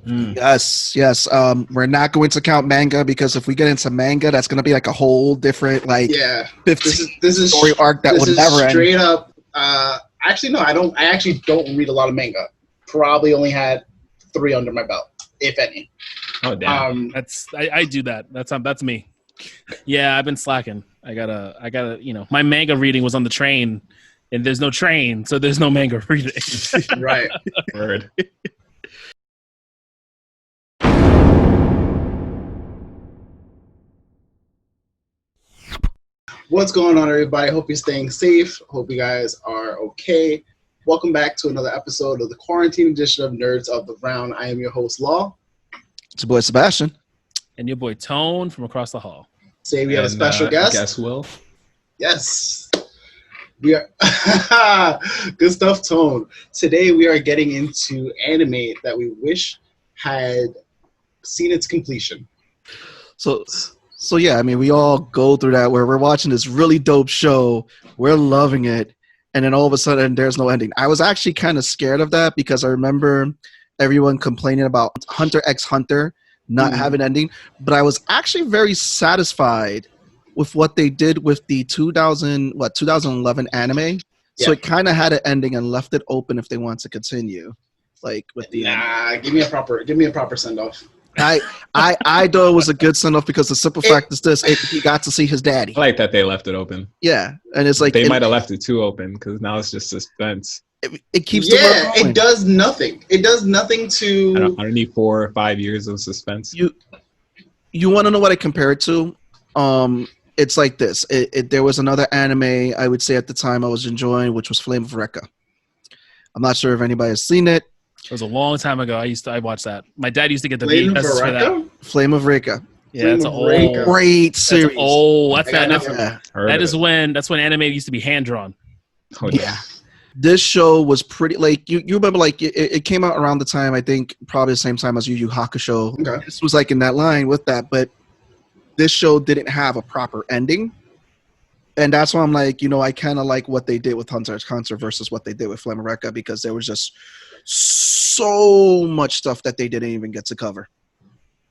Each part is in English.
Yes. We're not going to count manga because if we get into manga, that's going to be like a whole different Yeah, 15 this is story arc that would never end. Straight up. Actually, no, I don't. I actually don't read a lot of manga. Probably only had 3 under my belt, if any. Oh damn. I do that. That's me. Yeah, I've been slacking. I gotta. My manga reading was on the train, and there's no train, so there's no manga reading. Right. Word. What's going on, everybody? Hope you're staying safe. Hope you guys are okay. Welcome back to another episode of the quarantine edition of Nerds of the Round. I am your host, Law. It's your boy Sebastian. And your boy Tone from across the hall. Say we have a special guest. Guess Will. Yes. We are good stuff, Tone. Today we are getting into anime that we wish had seen its completion. So yeah, I mean, we all go through that where we're watching this really dope show, we're loving it, and then all of a sudden there's no ending. I was actually kind of scared of that because I remember everyone complaining about Hunter x Hunter not having an ending, but I was actually very satisfied with what they did with the 2011 anime. Yeah. So it kind of had an ending and left it open if they want to continue, like with the. Give me a proper send off. I thought it was a good send off because the simple fact is this: he got to see his daddy. I like that they left it open. Yeah, and it's like they might have left it too open because now it's just suspense. It keeps the world going. It does nothing. It does nothing to. I don't need 4 or 5 years of suspense. You want to know what I compare it to? It's like this. There was another anime I would say at the time I was enjoying, which was Flame of Recca. I'm not sure if anybody has seen it. It was a long time ago. I watched that. My dad used to get the VHS for that. Flame of Recca. Yeah, it's an great series. That's when anime used to be hand drawn. Oh, yeah. This show was pretty like you remember like it came out around the time I think probably the same time as Yu Yu Hakusho. Okay. This was like in that line with that, but this show didn't have a proper ending. And that's why I'm like, I kind of like what they did with Hunter x Hunter versus what they did with Flame of Recca because there was just so much stuff that they didn't even get to cover.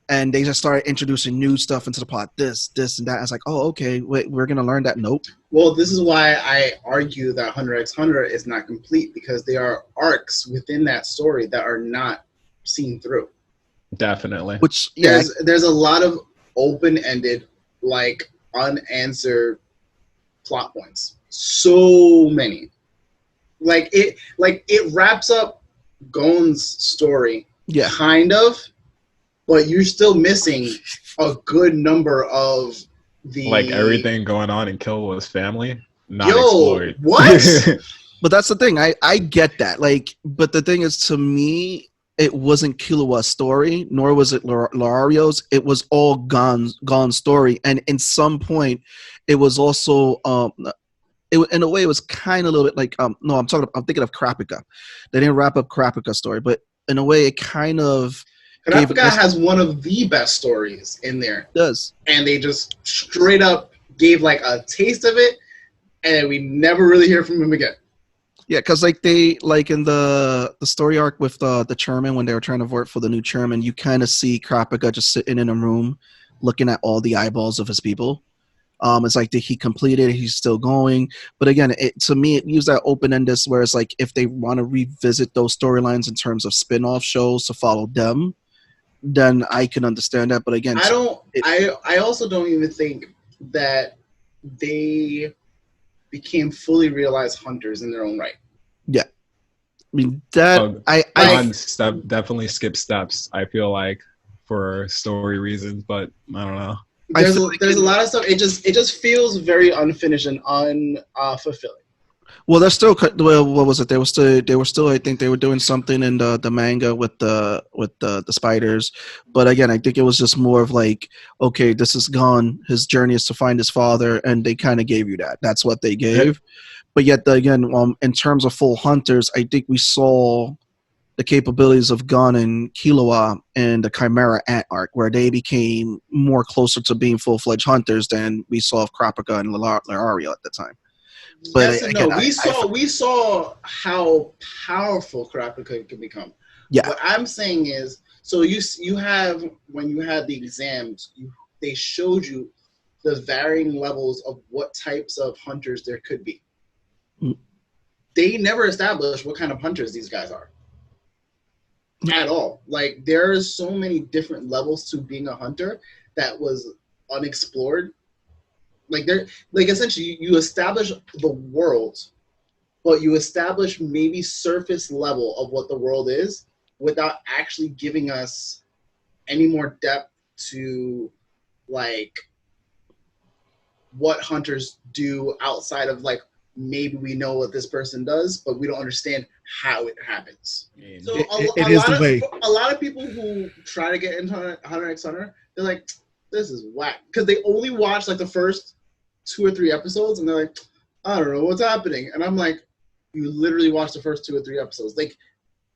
And they just started introducing new stuff into the plot, this, and that. I was like, oh, okay, wait, we're going to learn that? Nope. Well, this is why I argue that Hunter x Hunter is not complete because there are arcs within that story that are not seen through. Definitely. Which, there's a lot of open-ended, like, unanswered plot points. So many. Like it wraps up Gon's story, kind of, but you're still missing a good number of the everything going on in Killwa's family not explored. What? But that's the thing. I get that. But the thing is, to me, it wasn't Killwa's story, nor was it Lario's. It was all Gon's story, and in some point, it was also in a way, it was kind of a little bit like I'm thinking of Kurapika. They didn't wrap up Kurapika's story, but in a way, it kind of. Kurapika has one of the best stories in there. It does. And they just straight up gave like a taste of it, and we never really hear from him again. Yeah, because in the story arc with the chairman when they were trying to vote for the new chairman, you kind of see Kurapika just sitting in a room looking at all the eyeballs of his people. It's like, did he complete it? He's still going. But again, to me, it used that open-ended where it's like if they want to revisit those storylines in terms of spin-off shows to follow them, then I can understand that. But again, I also don't even think that they became fully realized hunters in their own right. Yeah. I mean, that I definitely skip steps, I feel like, for story reasons, but I don't know. There's a lot of stuff. It just feels very unfinished and unfulfilling. Well, they're still. Well, what was it? They were still. I think they were doing something in the manga with the spiders. But again, I think it was just more of like, okay, this is Gon. His journey is to find his father, and they kind of gave you that. That's what they gave. Yep. But yet, again, in terms of full hunters, I think we saw the capabilities of Gon and Killua and the Chimera Ant arc, where they became more closer to being full-fledged hunters than we saw of Kurapika and Lario at the time. But yes, again, no, we saw how powerful Kurapika could become. Yeah. What I'm saying is, So you have when you had the exams, they showed you the varying levels of what types of hunters there could be. Mm. They never established what kind of hunters these guys are at all. Like there's so many different levels to being a hunter that was unexplored. Like essentially you establish the world, but you establish maybe surface level of what the world is without actually giving us any more depth to like what hunters do outside of like maybe we know what this person does, but we don't understand how it happens. So a lot of people who try to get into Hunter x Hunter, they're like, this is whack. Because they only watch like the first 2 or 3 episodes and they're like, I don't know what's happening. And I'm like, you literally watch the first 2 or 3 episodes. Like,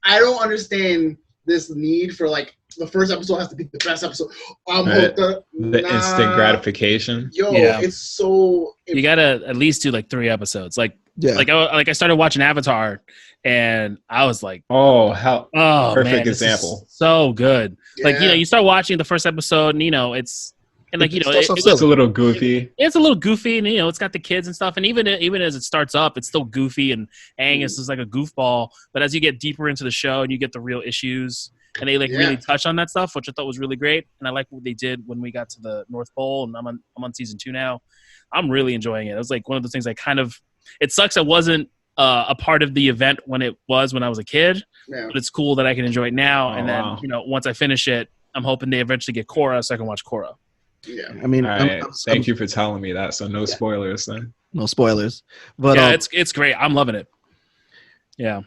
I don't understand this need for like the first episode has to be the best episode. I'm hooked up. The instant gratification. Yo, Yeah. it's so. You gotta at least do like 3 episodes. Like I started watching Avatar, and I was like, oh hell, perfect man, example. So good. Yeah. Like you start watching the first episode, and it's. And like it's a little goofy. It's a little goofy, and it's got the kids and stuff. And even as it starts up, it's still goofy. And Angus is like a goofball. But as you get deeper into the show, and you get the real issues, and they really touch on that stuff, which I thought was really great. And I like what they did when we got to the North Pole. And I'm on season 2 now. I'm really enjoying it. It was like one of the things I kind of. It sucks I wasn't a part of the event when I was a kid. Yeah. But it's cool that I can enjoy it now. And then once I finish it, I'm hoping they eventually get Korra so I can watch Korra. Yeah, I mean, thank you for telling me that. So no spoilers then. No spoilers, but yeah, it's great. I'm loving it. Yeah.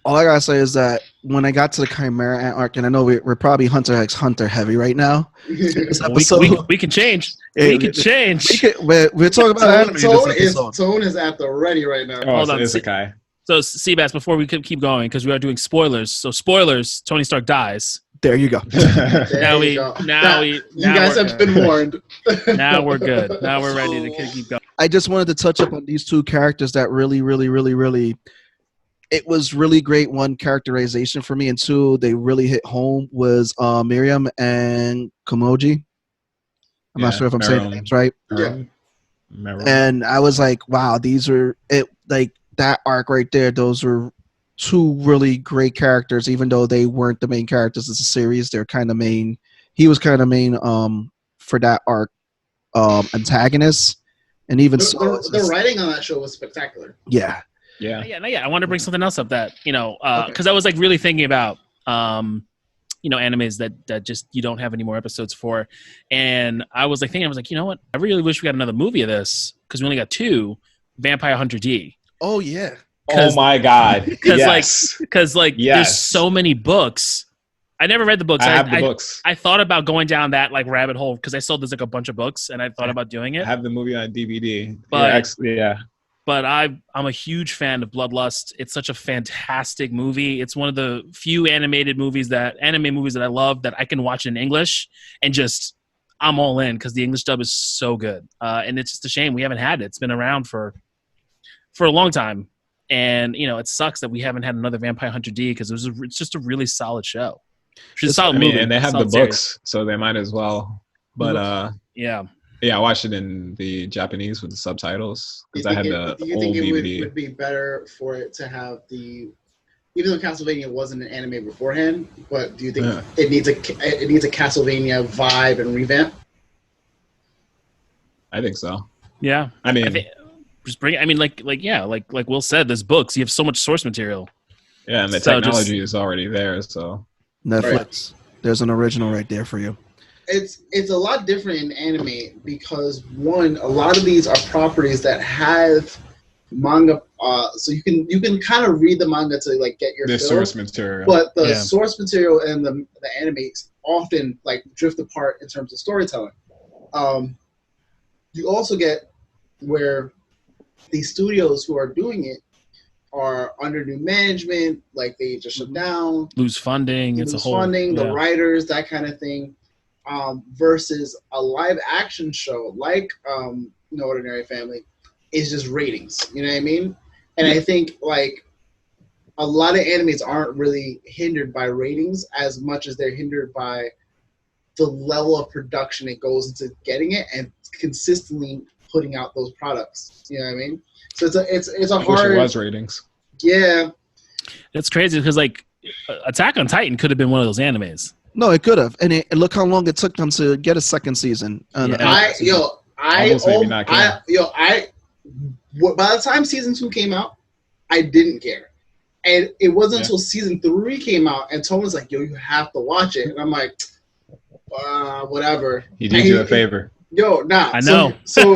All I gotta say is that when I got to the Chimera Ant arc, and I know we're probably Hunter x Hunter heavy right now. we can change. We can change. We're talking about anime. Tone is at the ready right now. Oh, hold on, Isekai. So, Seabass, before we keep going, because we are doing spoilers. So, spoilers: Tony Stark dies. There you go. You guys have been warned. Now we're good. Now we're ready to keep going. I just wanted to touch up on these 2 characters that really, really, really, really. It was really great. 1, characterization for me, and 2, they really hit home. Was Miriam and Komoji. I'm not sure if I'm saying the names right. Yeah. And I was like, wow, these are it. Like that arc right there. Those are 2 really great characters, even though they weren't the main characters of the series. They're kind of main. He was kind of main for that arc antagonist, and even the writing on that show was spectacular. Yeah. I want to bring something else up that because I was like really thinking about animes that just you don't have any more episodes for, and I was like, you know what? I really wish we got another movie of this because we only got 2. Vampire Hunter D. Oh yeah. Oh my god! Because there's so many books. I never read the books. I have the books. I thought about going down that like rabbit hole because I saw there's like a bunch of books, and I thought about doing it. I have the movie on DVD. But I'm a huge fan of Bloodlust. It's such a fantastic movie. It's one of the few anime movies that I love that I can watch in English and just I'm all in because the English dub is so good. And it's just a shame we haven't had it. It's been around for a long time. And, it sucks that we haven't had another Vampire Hunter D because it's just a really solid show. It's a solid movie. And they have the books, series. So they might as well. But yeah, I watched it in the Japanese with the subtitles because I had the old DVD. Do you think it would be better for it to have even though Castlevania wasn't an anime beforehand, but do you think it needs a Castlevania vibe and revamp? I think so. Yeah, I mean. Like Will said, there's books. You have so much source material. Yeah, and the technology is already there. So Netflix, there's an original right there for you. It's a lot different in anime because 1, a lot of these are properties that have manga, so you can kind of read the manga to like get your source material. But the source material and the anime often like drift apart in terms of storytelling. You also get where the studios who are doing it are under new management, like they just shut down, lose funding, the writers, that kind of thing, versus a live action show like No Ordinary Family is just ratings. You know what I mean? And I think like a lot of animes aren't really hindered by ratings as much as they're hindered by the level of production it goes into getting it and consistently putting out those products. You know what I mean? So it's a I hard. wish it was ratings. Yeah. It's crazy because like Attack on Titan could have been one of those animes. No, it could have, and look how long it took them to get a second season. And, Yeah. Almost made me not care. By the time season 2 came out, I didn't care. And it wasn't until season 3 came out and Tone was like, yo, you have to watch it. And I'm like, whatever. He did you a favor. I know. So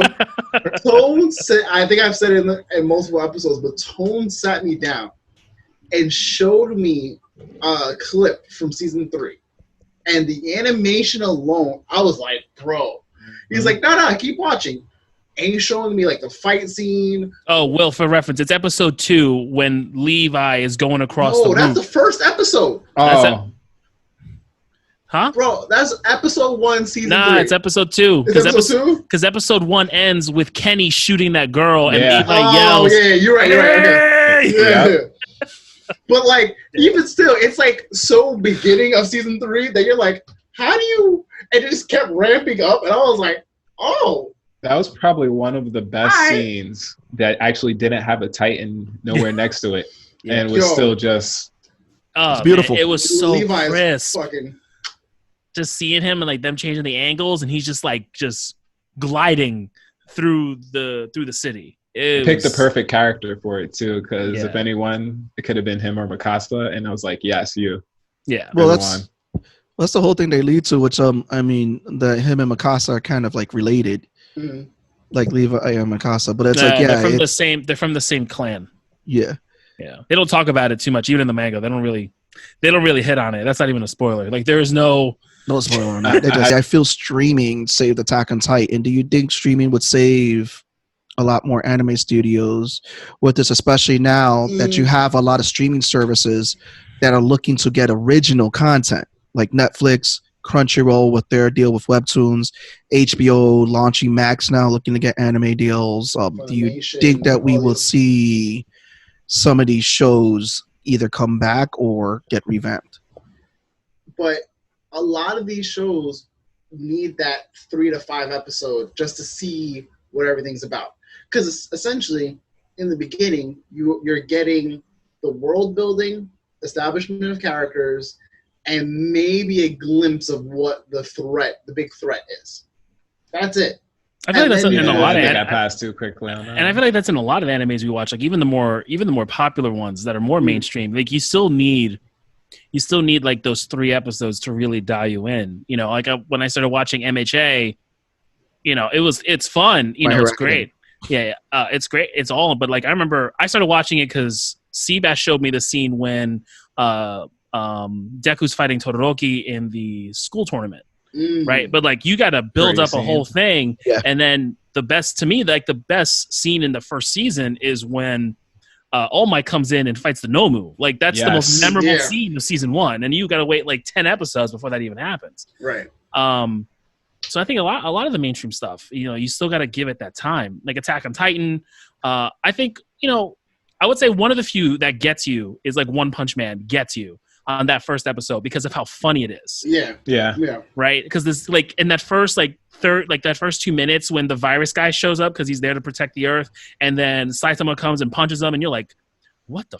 Tone said, I think I've said it in multiple episodes, but Tone sat me down and showed me a clip from season 3. And the animation alone, I was like, bro. He's like, no, keep watching. And he's showing me like the fight scene. Oh, Will, for reference, it's episode 2 when Levi is going across the roof. Oh, that's the first episode. Oh, huh? Bro, that's episode 1, season 3. Nah, it's episode 2. It's episode 2? Because episode 1 ends with Kenny shooting that girl and Yeah. Levi yells. Oh, yeah, you're right. Okay. "Hey!" Yeah. But like, even still, it's like so beginning of season 3 that you're like, how do you? And it just kept ramping up, and I was like, oh. that was probably one of the best scenes that actually didn't have a Titan nowhere next to it, and was still just. Oh, it's beautiful. Man, it was so Levi's crisp. fucking. Just seeing him and like them changing the angles, and he's just gliding through the city. Picked the perfect character for it too, because Yeah. if anyone, it could have been him or Mikasa, and I was like, yes, you. Yeah. well, Everyone. that's the whole thing they lead to, which I mean, that him and Mikasa are kind of like related, like Levi and Mikasa, but it's like they're from the same. They're from the same clan. yeah. Yeah, they don't talk about it too much, even in the manga. They don't really hit on it. That's not even a spoiler. Like there is no spoiler on that. I feel streaming saved Attack on Titan. Do you think streaming would save a lot more anime studios with this, especially now that you have a lot of streaming services that are looking to get original content, like Netflix, Crunchyroll with their deal with webtoons, HBO launching Max now looking to get anime deals. Do you think that we will see some of these shows either come back or get revamped? But a lot of these shows need that 3 to 5 episode just to see what everything's about. Because essentially, in the beginning, you're getting the world building, establishment of characters, and maybe a glimpse of what the big threat is. That's it. I feel like that's in a lot of I passed too quickly on that. and I feel like that's in a lot of animes we watch. Like even the more popular ones that are more mainstream. Like you still need like those 3 episodes to really dial you in. You know, like when I started watching MHA, you know, it's fun. You know, it's great. Yeah, it's great. It's all. But like I remember, I started watching it because Seabass showed me the scene when Deku's fighting Todoroki in the school tournament. Right, but like you got to build up a whole thing, and then the best scene in the first season is when All Might comes in and fights the Nomu. Like that's the most memorable scene of season 1, and you got to wait like 10 episodes before that even happens. Right. So I think a lot of the mainstream stuff, you know, you still got to give it that time. Like Attack on Titan, I think, you know, I would say one of the few that gets you is like One Punch Man gets you on that first episode because of how funny it is. Yeah. Right? Because this like in that first that first 2 minutes when the virus guy shows up because he's there to protect the Earth, and then Saitama comes and punches him, and you're like, what the